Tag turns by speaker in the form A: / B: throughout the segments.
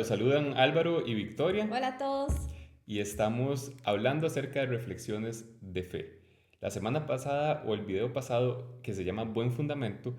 A: los saludan Álvaro y Victoria
B: Hola a todos.
A: y estamos hablando acerca de reflexiones de fe. La semana pasada o el video pasado que se llama Buen Fundamento,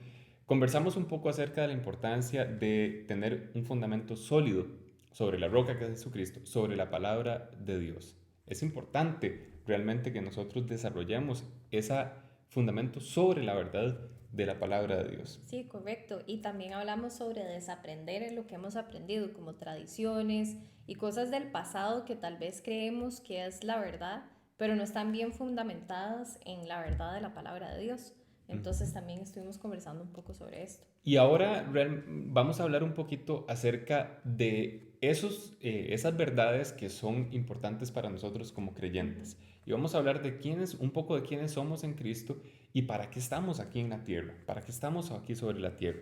A: conversamos un poco acerca de la importancia de tener un fundamento sólido sobre la roca que es Jesucristo, sobre la palabra de Dios. Es importante realmente que nosotros desarrollemos ese fundamento sobre la verdad de la palabra de Dios.
B: Sí, correcto. Y también hablamos sobre desaprender en lo que hemos aprendido, como tradiciones y cosas del pasado que tal vez creemos que es la verdad, pero no están bien fundamentadas en la verdad de la palabra de Dios. Entonces también estuvimos conversando un poco sobre esto.
A: Y ahora vamos a hablar un poquito acerca de esas verdades que son importantes para nosotros como creyentes. Y vamos a hablar de un poco de quiénes somos en Cristo y para qué estamos aquí en la tierra, para qué estamos aquí sobre la tierra.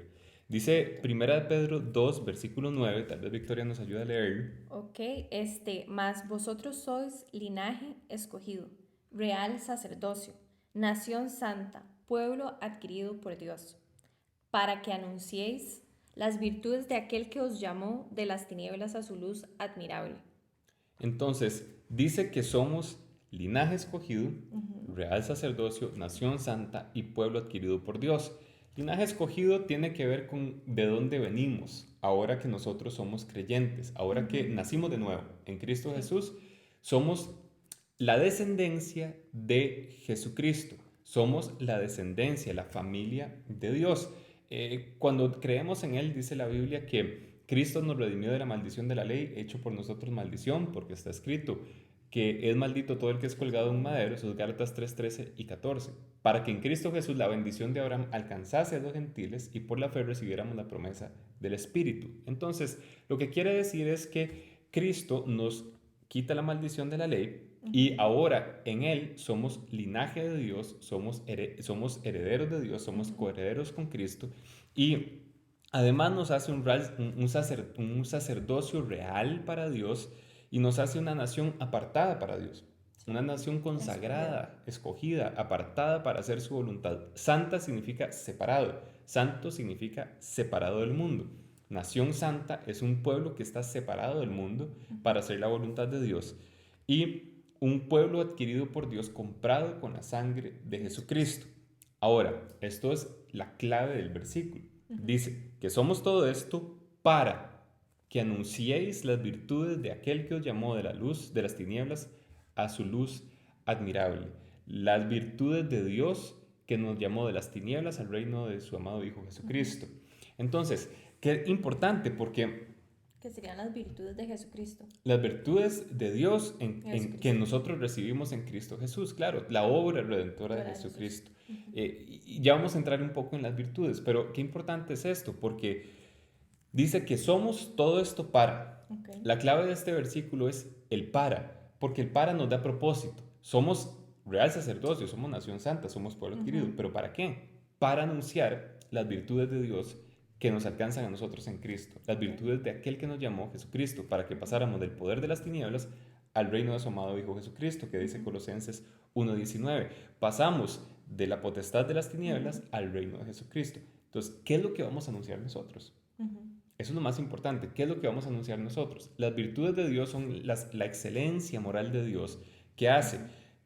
A: Dice Primera de Pedro 2, versículo 9, tal vez Victoria nos ayude a leerlo.
B: Ok, mas vosotros sois linaje escogido, real sacerdocio, nación santa, pueblo adquirido por Dios, para que anunciéis las virtudes de aquel que os llamó de las tinieblas a su luz admirable.
A: Entonces, dice que somos linaje escogido, real sacerdocio, nación santa y pueblo adquirido por Dios. Linaje escogido tiene que ver con de dónde venimos, ahora que nosotros somos creyentes, ahora que nacimos de nuevo en Cristo Jesús, somos la descendencia de Jesucristo, somos la descendencia, la familia de Dios. Cuando creemos en Él, dice la Biblia que Cristo nos redimió de la maldición de la ley, hecho por nosotros maldición, porque está escrito que es maldito todo el que es colgado en un madero, esos Gálatas 3, 13 y 14, para que en Cristo Jesús la bendición de Abraham alcanzase a los gentiles y por la fe recibiéramos la promesa del Espíritu. Entonces, lo que quiere decir es que Cristo nos quita la maldición de la ley y ahora en Él somos linaje de Dios, somos herederos de Dios, somos coherederos con Cristo y además nos hace un sacerdocio real para Dios y nos hace una nación apartada para Dios. Una nación consagrada, escogida, apartada para hacer su voluntad. Santa significa separado. Santo significa separado del mundo. Nación santa es un pueblo que está separado del mundo para hacer la voluntad de Dios. Y un pueblo adquirido por Dios, comprado con la sangre de Jesucristo. Ahora, esto es la clave del versículo. Dice que somos todo esto para que anunciéis las virtudes de aquel que os llamó de la luz, de las tinieblas, a su luz admirable. Las virtudes de Dios que nos llamó de las tinieblas al reino de su amado Hijo Jesucristo. Entonces, qué importante porque
B: Que serían las virtudes de Jesucristo.
A: las virtudes de Dios que nosotros recibimos en Cristo Jesús, claro, la obra redentora de Jesucristo. Y ya vamos a entrar un poco en las virtudes, pero qué importante es esto, porque dice que somos todo esto para.
B: Okay.
A: La clave de este versículo es el para, porque el para nos da propósito. Somos real sacerdocio, somos nación santa, somos pueblo adquirido, pero ¿para qué? Para anunciar las virtudes de Dios que nos alcanzan a nosotros en Cristo, las virtudes de aquel que nos llamó Jesucristo, para que pasáramos del poder de las tinieblas al reino de su amado Hijo Jesucristo, que dice Colosenses 1:19. Pasamos de la potestad de las tinieblas al reino de Jesucristo. Entonces, ¿qué es lo que vamos a anunciar nosotros? Eso es lo más importante. ¿Qué es lo que vamos a anunciar nosotros? Las virtudes de Dios son la excelencia moral de Dios que hace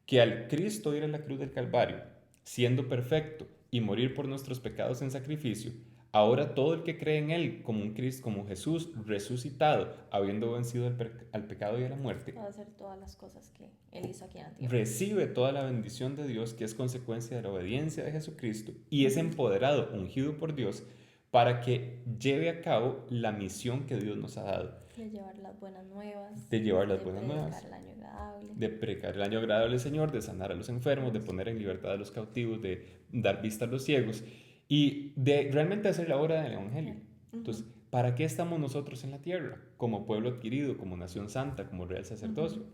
A: que al Cristo ir a la cruz del Calvario, siendo perfecto y morir por nuestros pecados en sacrificio, ahora todo el que cree en Él como un Cristo, como Jesús resucitado, habiendo vencido al pecado y a la muerte,
B: va a hacer todas las cosas que Él hizo aquí en la tierra.
A: Recibe toda la bendición de Dios que es consecuencia de la obediencia de Jesucristo y es empoderado, ungido por Dios para que lleve a cabo la misión que Dios nos ha dado.
B: De llevar las buenas nuevas.
A: De llevar las buenas nuevas.
B: De predicar el año agradable.
A: De predicar el año agradable al Señor, de sanar a los enfermos, de poner en libertad a los cautivos, de dar vista a los ciegos y de realmente hacer la obra del Evangelio. Entonces, ¿para qué estamos nosotros en la tierra? Como pueblo adquirido, como nación santa, como real sacerdocio.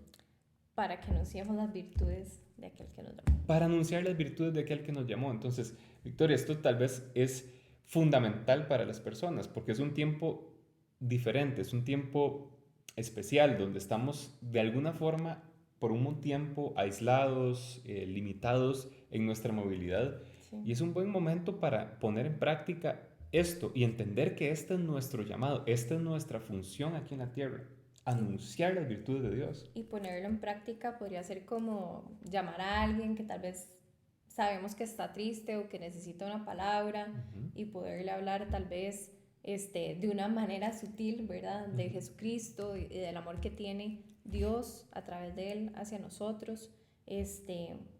B: Para que anunciemos las virtudes de aquel que nos llamó.
A: Para anunciar las virtudes de aquel que nos llamó. Entonces, Victoria, esto tal vez es fundamental para las personas porque es un tiempo diferente, es un tiempo especial donde estamos de alguna forma por un tiempo aislados, limitados en nuestra movilidad. Sí. Y es un buen momento para poner en práctica esto y entender que este es nuestro llamado, esta es nuestra función aquí en la tierra, anunciar las virtudes de Dios.
B: Y ponerlo en práctica podría ser como llamar a alguien que tal vez sabemos que está triste o que necesita una palabra y poderle hablar tal vez de una manera sutil, ¿verdad? De Jesucristo y del amor que tiene Dios a través de Él hacia nosotros.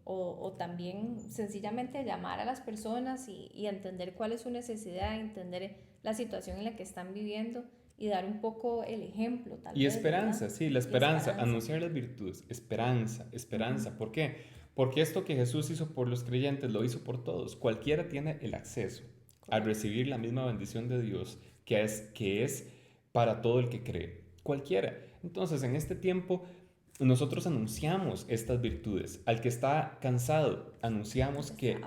B: O también sencillamente llamar a las personas y entender cuál es su necesidad, entender la situación en la que están viviendo y dar un poco el ejemplo, tal
A: Y
B: vez,
A: esperanza,
B: ¿verdad?
A: sí, la esperanza, anunciar las virtudes, esperanza. ¿Por qué? Porque esto que Jesús hizo por los creyentes lo hizo por todos. Cualquiera tiene el acceso a recibir la misma bendición de Dios que es para todo el que cree. Cualquiera. Entonces, en este tiempo, nosotros anunciamos estas virtudes. Al que está cansado, anunciamos que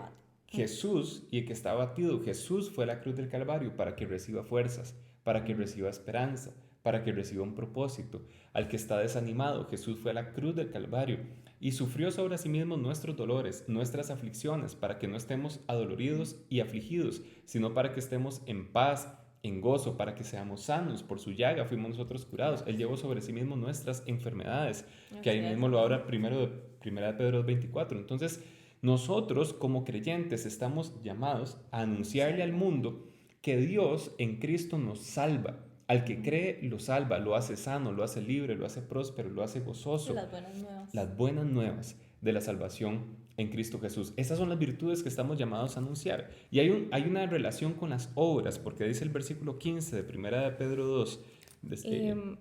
A: Jesús y el que está abatido, Jesús fue a la cruz del Calvario para que reciba fuerzas, para que reciba esperanza, para que reciba un propósito. Al que está desanimado, Jesús fue a la cruz del Calvario y sufrió sobre sí mismo nuestros dolores, nuestras aflicciones, para que no estemos adoloridos y afligidos, sino para que estemos en paz, en gozo, para que seamos sanos. Por su llaga fuimos nosotros curados. Él llevó sobre sí mismo nuestras enfermedades, que ahí mismo lo habla primera de Pedro 24. Entonces, nosotros como creyentes estamos llamados a anunciarle al mundo que Dios en Cristo nos salva. Al que cree lo salva, lo hace sano, lo hace libre, lo hace próspero, lo hace gozoso.
B: Las buenas nuevas.
A: Las buenas nuevas de la salvación en Cristo Jesús. Esas son las virtudes que estamos llamados a anunciar. Y hay una relación con las obras, porque dice el versículo 15 de 1 de Pedro 2.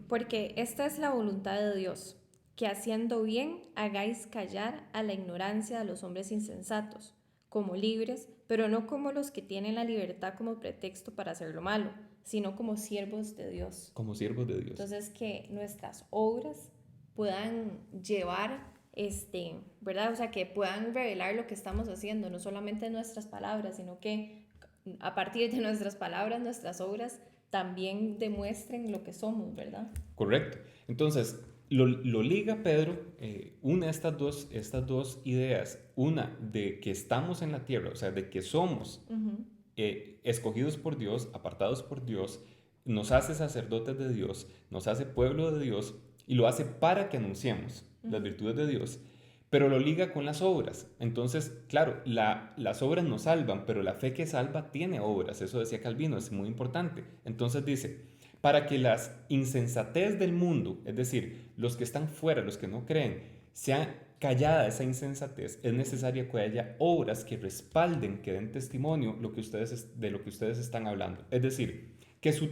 B: Porque esta es la voluntad de Dios, que haciendo bien hagáis callar a la ignorancia de los hombres insensatos, como libres, pero no como los que tienen la libertad como pretexto para hacer lo malo, sino como siervos de Dios.
A: Como siervos de Dios.
B: Entonces, que nuestras obras puedan llevar, ¿verdad? O sea, que puedan revelar lo que estamos haciendo, no solamente nuestras palabras, sino que a partir de nuestras palabras, nuestras obras también demuestren lo que somos, ¿verdad?
A: Correcto. Entonces, lo liga Pedro, une estas dos ideas, una de que estamos en la tierra, o sea, de que somos escogidos por Dios, apartados por Dios, nos hace sacerdotes de Dios, nos hace pueblo de Dios y lo hace para que anunciemos las virtudes de Dios, pero lo liga con las obras. Entonces, claro, las obras nos salvan, pero la fe que salva tiene obras, eso decía Calvino, es muy importante. Entonces dice, para que las insensatez del mundo, es decir, los que están fuera, los que no creen, sea callada esa insensatez, es necesario que haya obras que respalden, que den testimonio de lo que ustedes están hablando. Es decir, que su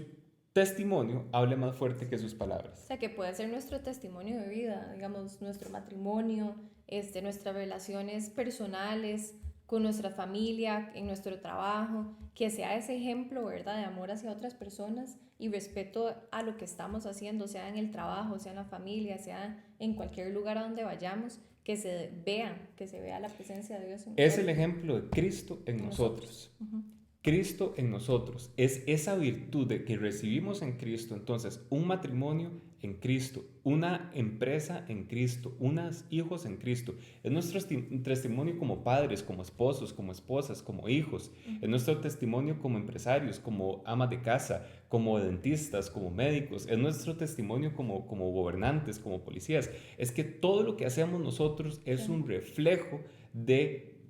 A: testimonio hable más fuerte que sus palabras.
B: O sea, que puede ser nuestro testimonio de vida, digamos, nuestro matrimonio, nuestras relaciones personales, con nuestra familia, en nuestro trabajo, que sea ese ejemplo, ¿verdad?, de amor hacia otras personas y respeto a lo que estamos haciendo, sea en el trabajo, sea en la familia, sea en cualquier lugar a donde vayamos, que se vea la presencia de Dios.
A: Es el ejemplo de Cristo en nosotros. Cristo en nosotros es esa virtud de que recibimos en Cristo. Entonces, un matrimonio en Cristo, una empresa en Cristo, unos hijos en Cristo. Es nuestro testimonio como padres, como esposos, como esposas, como hijos. Es nuestro testimonio como empresarios, como amas de casa, como dentistas, como médicos. Es nuestro testimonio como gobernantes, como policías. Es que todo lo que hacemos nosotros es un reflejo de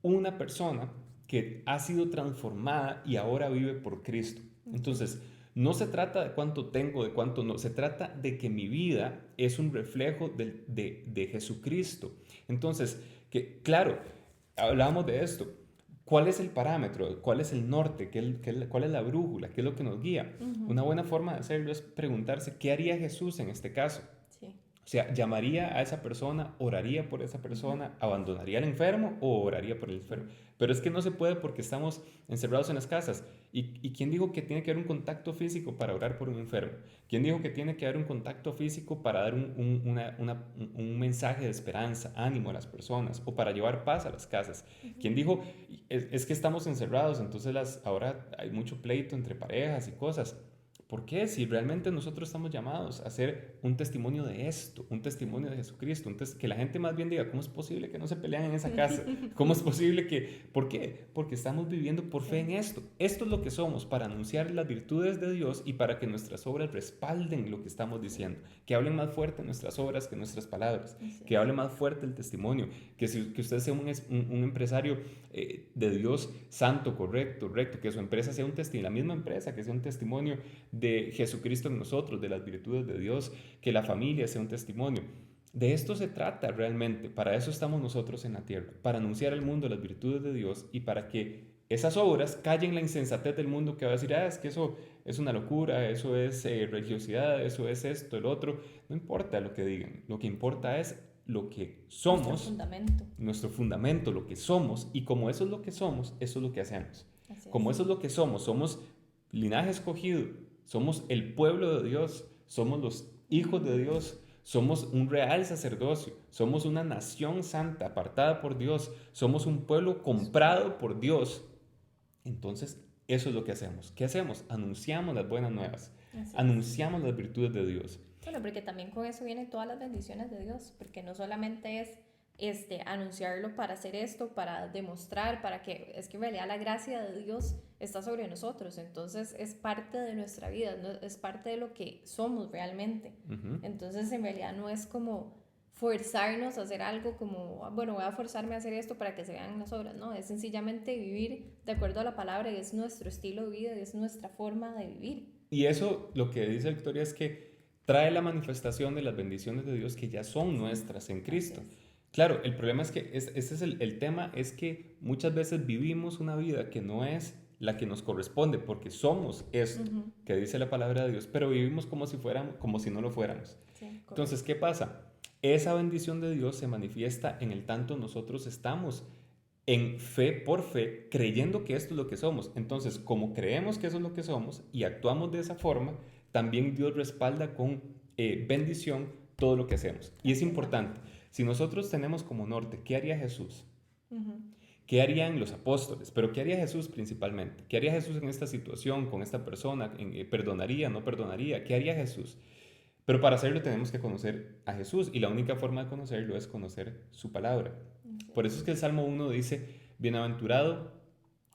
A: una persona que ha sido transformada y ahora vive por Cristo. Entonces, no se trata de cuánto tengo, de cuánto no, se trata de que mi vida es un reflejo de Jesucristo. Entonces, que claro, hablamos de esto. ¿Cuál es el parámetro? ¿Cuál es el norte? ¿Cuál es la brújula? ¿Qué es lo que nos guía? Una buena forma de hacerlo es preguntarse, ¿qué haría Jesús en este caso?
B: Sí.
A: O sea, ¿llamaría a esa persona, oraría por esa persona, abandonaría al enfermo o oraría por el enfermo? Pero es que no se puede porque estamos encerrados en las casas. ¿Y quién dijo que tiene que haber un contacto físico para orar por un enfermo? ¿Quién dijo que tiene que haber un contacto físico para dar un mensaje de esperanza, ánimo a las personas o para llevar paz a las casas? ¿Quién dijo, es que estamos encerrados, entonces ahora hay mucho pleito entre parejas y cosas? ¿Por qué? Si realmente nosotros estamos llamados a hacer un testimonio de esto, un testimonio de Jesucristo, que la gente más bien diga, ¿cómo es posible que no se pelean en esa casa? ¿Cómo es posible que...? ¿Por qué? Porque estamos viviendo por fe en esto. Esto es lo que somos, para anunciar las virtudes de Dios y para que nuestras obras respalden lo que estamos diciendo. Que hablen más fuerte nuestras obras que nuestras palabras. Que hable más fuerte el testimonio. Que usted sea un empresario de Dios santo, correcto, recto, que su empresa sea un testimonio, la misma empresa, que sea un testimonio de Jesucristo en nosotros, de las virtudes de Dios, que la familia sea un testimonio. De esto se trata realmente, para eso estamos nosotros en la tierra, para anunciar al mundo las virtudes de Dios y para que esas obras callen la insensatez del mundo que va a decir, es que eso es una locura, eso es religiosidad, eso es esto, el otro. No importa lo que digan, lo que importa es lo que somos, nuestro fundamento, lo que somos, y como eso es lo que somos, eso es lo que hacemos. Como eso es lo que somos linaje escogido, somos el pueblo de Dios, somos los hijos de Dios, somos un real sacerdocio, somos una nación santa apartada por Dios, somos un pueblo comprado por Dios. Entonces, eso es lo que hacemos. ¿Qué hacemos? Anunciamos las buenas nuevas, anunciamos las virtudes de Dios.
B: Bueno, porque también con eso vienen todas las bendiciones de Dios, porque no solamente es anunciarlo para hacer esto, para demostrar, es que en realidad la gracia de Dios está sobre nosotros, entonces es parte de nuestra vida, ¿no? Es parte de lo que somos realmente. Entonces en realidad no es como forzarnos a hacer algo como, bueno, voy a forzarme a hacer esto para que se vean las obras, no, es sencillamente vivir de acuerdo a la palabra y es nuestro estilo de vida y es nuestra forma de vivir.
A: Y eso, lo que dice Victoria, es que trae la manifestación de las bendiciones de Dios que ya son nuestras en Cristo. Claro, el problema es que, este es el tema, es que muchas veces vivimos una vida que no es la que nos corresponde, porque somos esto que dice la palabra de Dios, pero vivimos como si no lo fuéramos. Sí, entonces, ¿qué pasa? Esa bendición de Dios se manifiesta en el tanto nosotros estamos en fe por fe, creyendo que esto es lo que somos. Entonces, como creemos que eso es lo que somos y actuamos de esa forma, también Dios respalda con bendición todo lo que hacemos. Y es importante. Si nosotros tenemos como norte, ¿qué haría Jesús? ¿Qué harían los apóstoles? Pero ¿qué haría Jesús principalmente? ¿Qué haría Jesús en esta situación, con esta persona? ¿Perdonaría, no perdonaría? ¿Qué haría Jesús? Pero para hacerlo tenemos que conocer a Jesús y la única forma de conocerlo es conocer su palabra. Por eso es que el Salmo 1 dice, bienaventurado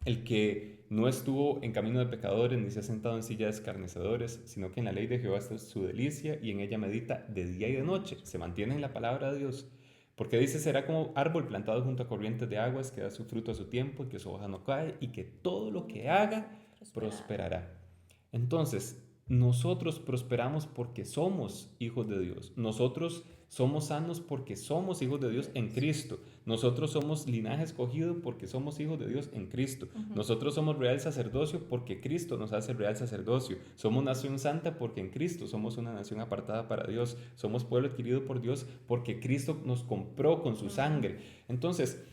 A: el que no estuvo en camino de pecadores ni se ha sentado en silla de escarnecedores, sino que en la ley de Jehová está su delicia y en ella medita de día y de noche. Se mantiene en la palabra de Dios. Porque dice, será como árbol plantado junto a corrientes de aguas que da su fruto a su tiempo y que su hoja no cae y que todo lo que haga prosperará. Entonces, nosotros prosperamos porque somos hijos de Dios. Nosotros somos sanos porque somos hijos de Dios en Cristo. Nosotros somos linaje escogido porque somos hijos de Dios en Cristo. Nosotros somos real sacerdocio porque Cristo nos hace real sacerdocio. Somos nación santa porque en Cristo somos una nación apartada para Dios. Somos pueblo adquirido por Dios porque Cristo nos compró con su sangre. Entonces,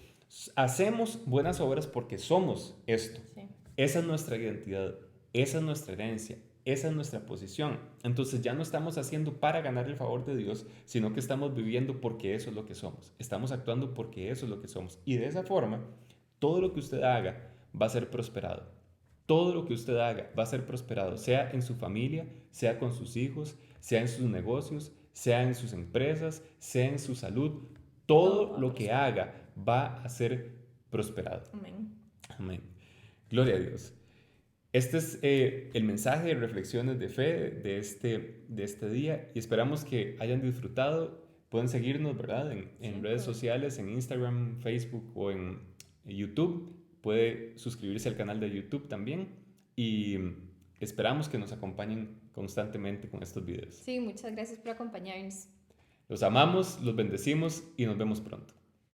A: hacemos buenas obras porque somos esto. Sí. Esa es nuestra identidad, esa es nuestra herencia. Esa es nuestra posición. Entonces ya no estamos haciendo para ganar el favor de Dios, sino que estamos viviendo porque eso es lo que somos. Estamos actuando porque eso es lo que somos. Y de esa forma, todo lo que usted haga va a ser prosperado. Todo lo que usted haga va a ser prosperado, sea en su familia, sea con sus hijos, sea en sus negocios, sea en sus empresas, sea en su salud. Todo lo que haga va a ser prosperado.
B: Amén.
A: Amén. Gloria a Dios. Este es el mensaje de reflexiones de fe de este día y esperamos que hayan disfrutado. Pueden seguirnos, ¿verdad? En redes sociales, en Instagram, Facebook o en YouTube. Puede suscribirse al canal de YouTube también y esperamos que nos acompañen constantemente con estos videos.
B: Sí, muchas gracias por acompañarnos.
A: Los amamos, los bendecimos y nos vemos pronto.